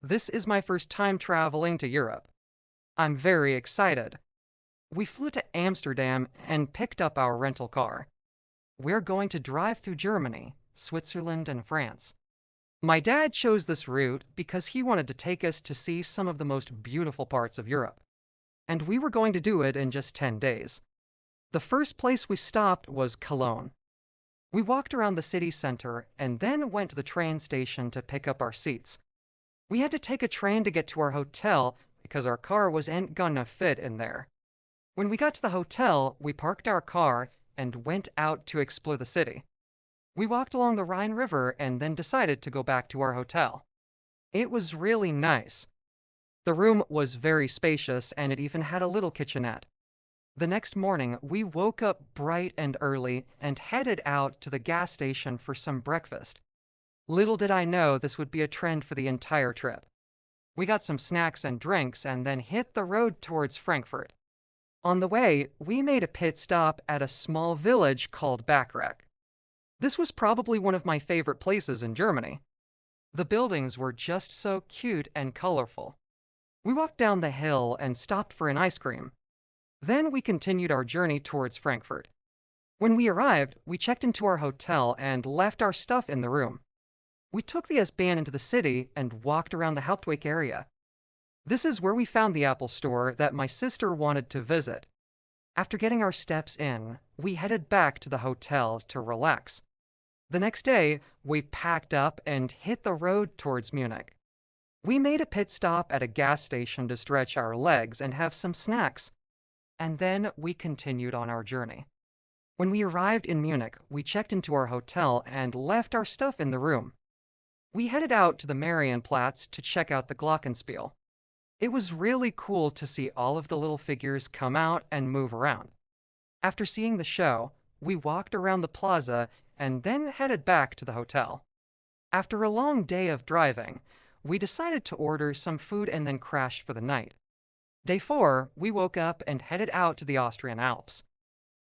This is my first time traveling to Europe. I'm very excited. We flew to Amsterdam and picked up our rental car. We're going to drive through Germany, Switzerland, and France. My dad chose this route because he wanted to take us to see some of the most beautiful parts of Europe. And we were going to do it in just 10 days. The first place we stopped was Cologne. We walked around the city center and then went to the train station to pick up our seats. We had to take a train to get to our hotel because our car wasn't gonna fit in there. When we got to the hotel, we parked our car and went out to explore the city. We walked along the Rhine River and then decided to go back to our hotel. It was really nice. The room was very spacious and it even had a little kitchenette. The next morning, we woke up bright and early and headed out to the gas station for some breakfast. Little did I know this would be a trend for the entire trip. We got some snacks and drinks and then hit the road towards Frankfurt. On the way, we made a pit stop at a small village called Bacharach. This was probably one of my favorite places in Germany. The buildings were just so cute and colorful. We walked down the hill and stopped for an ice cream. Then we continued our journey towards Frankfurt. When we arrived, we checked into our hotel and left our stuff in the room. We took the S-Bahn into the city and walked around the Hauptweg area. This is where we found the Apple store that my sister wanted to visit. After getting our steps in, we headed back to the hotel to relax. The next day, we packed up and hit the road towards Munich. We made a pit stop at a gas station to stretch our legs and have some snacks. And then we continued on our journey. When we arrived in Munich, we checked into our hotel and left our stuff in the room. We headed out to the Marienplatz to check out the Glockenspiel. It was really cool to see all of the little figures come out and move around. After seeing the show, we walked around the plaza and then headed back to the hotel. After a long day of driving, we decided to order some food and then crashed for the night. Day 4, we woke up and headed out to the Austrian Alps.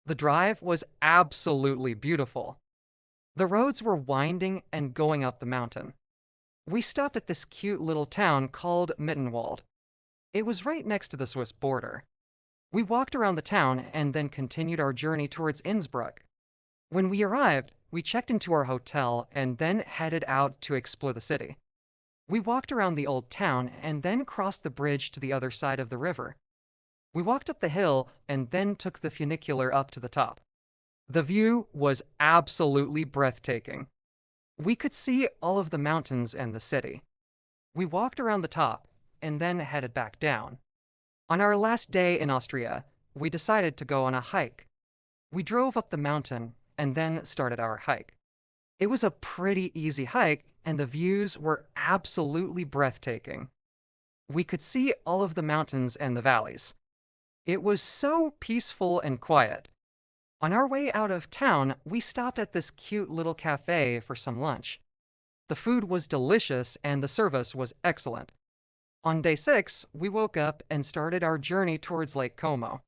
The drive was absolutely beautiful. The roads were winding and going up the mountain. We stopped at this cute little town called Mittenwald. It was right next to the Swiss border. We walked around the town and then continued our journey towards Innsbruck. When we arrived, we checked into our hotel and then headed out to explore the city. We walked around the old town and then crossed the bridge to the other side of the river. We walked up the hill and then took the funicular up to the top. The view was absolutely breathtaking. We could see all of the mountains and the city. We walked around the top and then headed back down. On our last day in Austria, we decided to go on a hike. We drove up the mountain and then started our hike. It was a pretty easy hike and the views were absolutely breathtaking. We could see all of the mountains and the valleys. It was so peaceful and quiet. On our way out of town, we stopped at this cute little cafe for some lunch. The food was delicious and the service was excellent. On day 6, we woke up and started our journey towards Lake Como.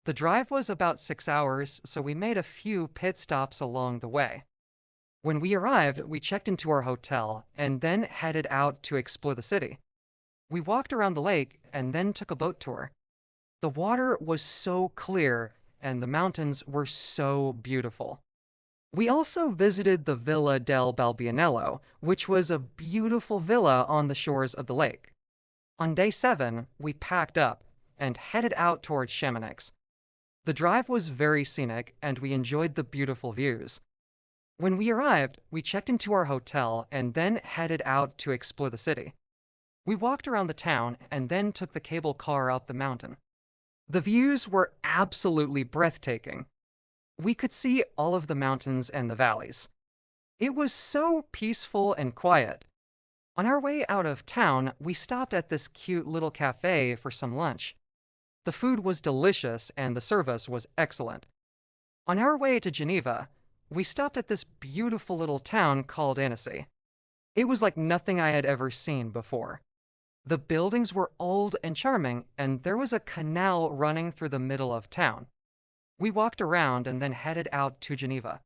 The drive was about 6 hours, so we made a few pit stops along the way. When we arrived, we checked into our hotel and then headed out to explore the city. We walked around the lake and then took a boat tour. The water was so clear and the mountains were so beautiful. We also visited the Villa del Balbianello, which was a beautiful villa on the shores of the lake. On day 7, we packed up and headed out towards Chamonix. The drive was very scenic and we enjoyed the beautiful views. When we arrived, we checked into our hotel and then headed out to explore the city. We walked around the town and then took the cable car up the mountain. The views were absolutely breathtaking. We could see all of the mountains and the valleys. It was so peaceful and quiet. On our way out of town, we stopped at this cute little cafe for some lunch. The food was delicious and the service was excellent. On our way to Geneva, we stopped at this beautiful little town called Annecy. It was like nothing I had ever seen before. The buildings were old and charming, and there was a canal running through the middle of town. We walked around and then headed out to Geneva.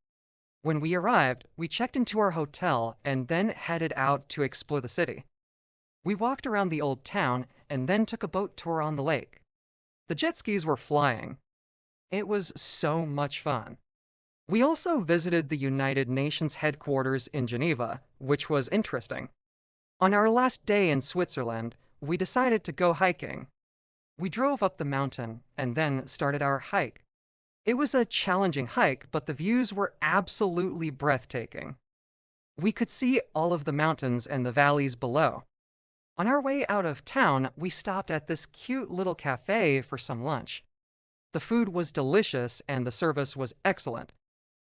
When we arrived, we checked into our hotel and then headed out to explore the city. We walked around the old town and then took a boat tour on the lake. The jet skis were flying. It was so much fun. We also visited the United Nations headquarters in Geneva, which was interesting. On our last day in Switzerland, we decided to go hiking. We drove up the mountain and then started our hike. It was a challenging hike, but the views were absolutely breathtaking. We could see all of the mountains and the valleys below. On our way out of town, we stopped at this cute little cafe for some lunch. The food was delicious and the service was excellent.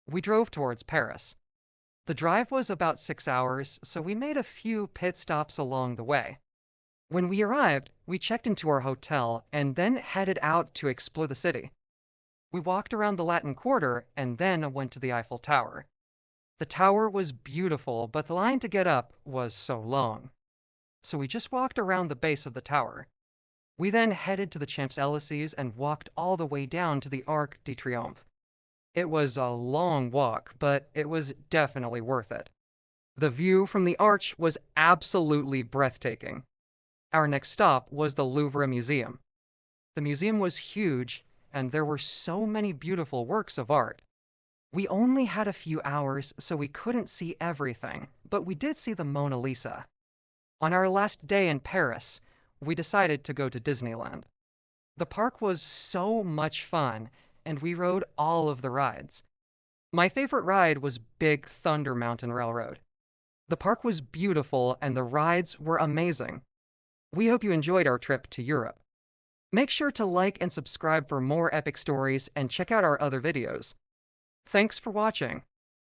We drove towards Paris. The drive was about 6 hours, so we made a few pit stops along the way. When we arrived, we checked into our hotel and then headed out to explore the city. We walked around the Latin Quarter and then went to the Eiffel Tower. The tower was beautiful, but the line to get up was so long. So we just walked around the base of the tower. We then headed to the Champs-Élysées and walked all the way down to the Arc de Triomphe. It was a long walk, but it was definitely worth it. The view from the arch was absolutely breathtaking. Our next stop was the Louvre Museum. The museum was huge, and there were so many beautiful works of art. We only had a few hours, so we couldn't see everything, but we did see the Mona Lisa. On our last day in Paris, we decided to go to Disneyland. The park was so much fun, and we rode all of the rides. My favorite ride was Big Thunder Mountain Railroad. The park was beautiful and the rides were amazing. We hope you enjoyed our trip to Europe. Make sure to like and subscribe for more epic stories and check out our other videos. Thanks for watching.